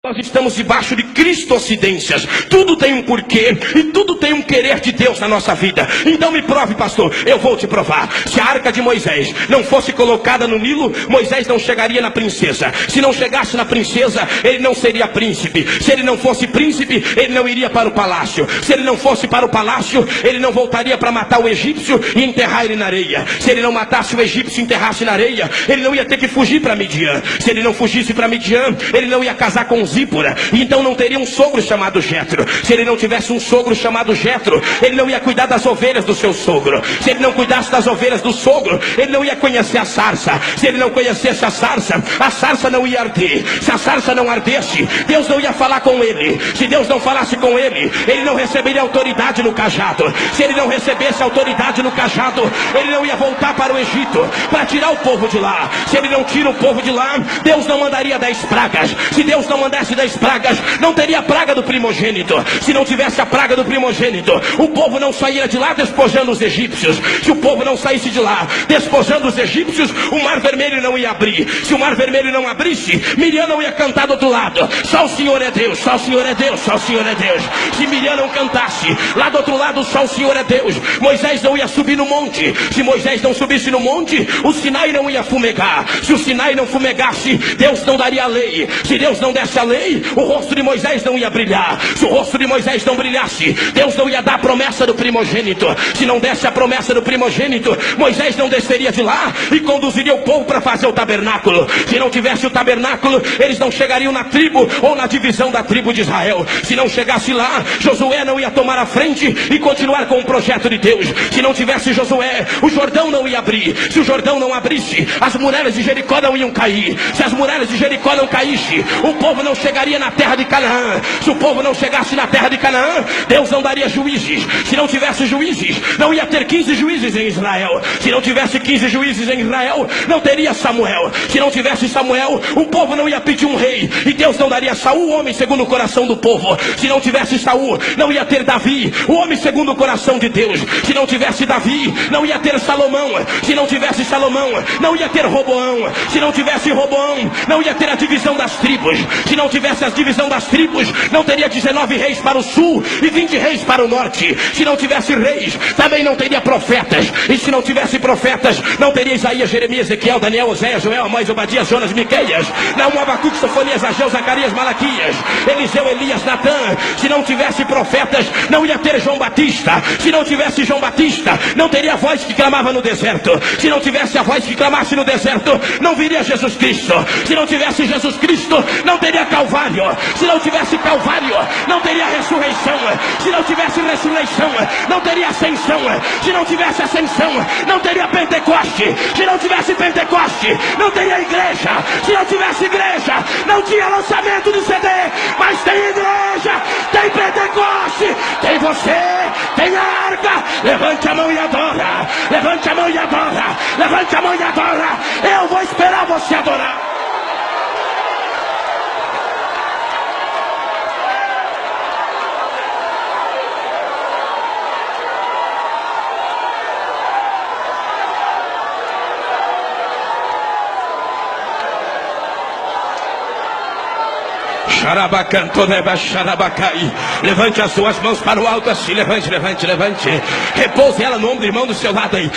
Nós estamos debaixo de cristocidências. Tudo tem um porquê e tudo tem um querer de Deus na nossa vida. Então me prove, pastor, eu vou te provar. Se a arca de Moisés não fosse colocada no Nilo, Moisés não chegaria na princesa. Se não chegasse na princesa, ele não seria príncipe. Se ele não fosse príncipe, ele não iria para o palácio. Se ele não fosse para o palácio, ele não voltaria para matar o egípcio e enterrar ele na areia. Se ele não matasse o egípcio e enterrasse na areia, ele não ia ter que fugir para Midian. Se ele não fugisse para Midian, ele não ia casar com Zípora, e então não teria um sogro chamado Jetro. Se ele não tivesse um sogro chamado Jetro, ele não ia cuidar das ovelhas do seu sogro. Se ele não cuidasse das ovelhas do sogro, ele não ia conhecer a sarça. Se ele não conhecesse a sarça não ia arder. Se a sarça não ardesse, Deus não ia falar com ele. Se Deus não falasse com ele, ele não receberia autoridade no cajado. Se ele não recebesse autoridade no cajado, ele não ia voltar para o Egito para tirar o povo de lá. Se ele não tira o povo de lá, Deus não mandaria 10 pragas. Se Deus não mandasse 10 pragas, não teria a praga do primogênito. Se não tivesse a praga do primogênito, o povo não sairia de lá despojando os egípcios. Se o povo não saísse de lá despojando os egípcios, o mar vermelho não ia abrir. Se o mar vermelho não abrisse, Miriam não ia cantar do outro lado: só o Senhor é Deus, só o Senhor é Deus, só o Senhor é Deus. Se Miriam não cantasse lá do outro lado, só o Senhor é Deus, Moisés não ia subir no monte. Se Moisés não subisse no monte, o Sinai não ia fumegar. Se o Sinai não fumegasse, Deus não daria a lei. Se Deus não desse a lei, o rosto de Moisés não ia brilhar. Se o rosto de Moisés não brilhasse, Deus não ia dar a promessa do primogênito. Se não desse a promessa do primogênito, Moisés não desceria de lá e conduziria o povo para fazer o tabernáculo. Se não tivesse o tabernáculo, eles não chegariam na tribo ou na divisão da tribo de Israel. Se não chegasse lá, Josué não ia tomar a frente e continuar com o projeto de Deus. Se não tivesse Josué, o Jordão não ia abrir. Se o Jordão não abrisse, as muralhas de Jericó não iam cair. Se as muralhas de Jericó não caíssem, o povo não chegaria na terra de Canaã. Se o povo não chegasse na terra de Canaã, Deus não daria juízes. Se não tivesse juízes, não ia ter 15 juízes em Israel. Se não tivesse 15 juízes em Israel, não teria Samuel. Se não tivesse Samuel, o povo não ia pedir um rei, e Deus não daria Saul, o homem segundo o coração do povo. Se não tivesse Saul, não ia ter Davi, o homem segundo o coração de Deus. Se não tivesse Davi, não ia ter Salomão. Se não tivesse Salomão, não ia ter Roboão. Se não tivesse Roboão, não ia ter a divisão das tribos. Se não tivesse a divisão das tribos, não teria 19 reis para o sul e 20 reis para o norte. Se não tivesse reis, também não teria profetas. E se não tivesse profetas, não teria Isaías, Jeremias, Ezequiel, Daniel, Oséias, Joel, Amós, Obadias, Jonas, Miqueias, Naum, Abacuque, Sofonias, Ageu, Zacarias, Malaquias, Eliseu, Elias, Natã. Se não tivesse profetas, não ia ter João Batista. Se não tivesse João Batista, não teria a voz que clamava no deserto. Se não tivesse a voz que clamasse no deserto, não viria Jesus Cristo. Se não tivesse Jesus Cristo, não teria Calvário. Se não tivesse Calvário, não teria ressurreição. Se não tivesse ressurreição, não teria ascensão. Se não tivesse ascensão, não teria Pentecoste. Se não tivesse Pentecoste, não teria igreja. Se não tivesse igreja, não tinha lançamento de CD. Mas tem igreja, tem Pentecoste, tem você, tem a arca. Levante a mão e adora. Levante a mão e adora. Levante a mão e adora. Eu vou esperar você adorar. Levante as suas mãos para o alto assim. Levante, levante, levante. Repouse ela no ombro do irmão do seu lado aí.